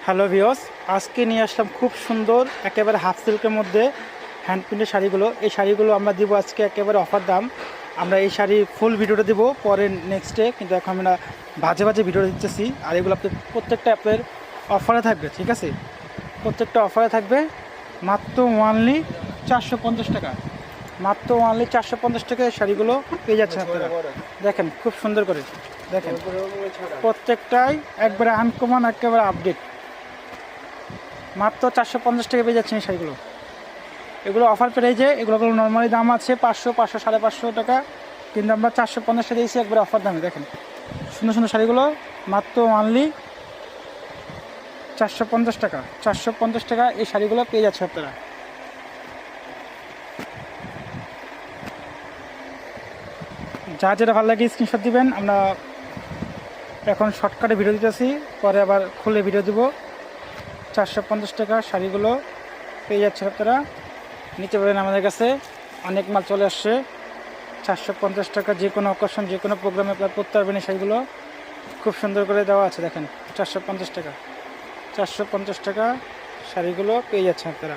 Hello viewers, আজকে নিয়ে আসলাম খুব সুন্দর একেবারে হাফ সিল্কের মধ্যে হ্যান্ড প্রিন্টের শাড়িগুলো। এই শাড়িগুলো আমরা দিব আজকে একেবারে অফার দাম। আমরা এই শাড়ি ফুল ভিডিওটা দিব পরে নেক্সটে, কিন্তু এখন আমরা ভাজে ভাজে ভিডিও দিতেছি। আর এগুলো আপনার প্রত্যেকটা আপনার অফারে থাকবে, ঠিক আছে? প্রত্যেকটা অফারে থাকবে মাত্র ওনলি 450 টাকা। মাত্র ওনলি 450 টাকা এই শাড়িগুলো পেয়ে যাচ্ছেন আপনারা। দেখেন খুব সুন্দর করে, দেখেন প্রত্যেকটাই একবারে আনকমন, একেবারে আপডেট। মাত্র 450 টাকা পেয়ে যাচ্ছেন এই শাড়িগুলো। এগুলো অফার প্রাইজে, এগুলো নর্মালি দাম আছে 500, 500, 550 টাকা, কিন্তু আমরা 450 টাকা দিয়েছি একবারে অফার দামে। দেখেন সুন্দর সুন্দর শাড়িগুলো মাত্র অনলি 450 টাকা। 450 টাকা এই শাড়িগুলো পেয়ে যাচ্ছে আপনারা। যা যেটা ভালো লাগে স্ক্রিনশট দিবেন। আমরা এখন শর্টকাটে ভিডিও দিতেছি, পরে আবার খুলে ভিডিও দিব। 450 টাকা শাড়িগুলো পেয়ে যাচ্ছে আপনারা। নিতে পারেন আমাদের কাছে, অনেক মাল চলে আসছে। 450 টাকা যে কোনো অকেশন, যে কোনো প্রোগ্রামে আপনারা পরতে পারবেন। এই শাড়িগুলো খুব সুন্দর করে দেওয়া আছে, দেখেন 450 টাকা। 450 টাকা শাড়িগুলো পেয়ে যাচ্ছেন আপনারা।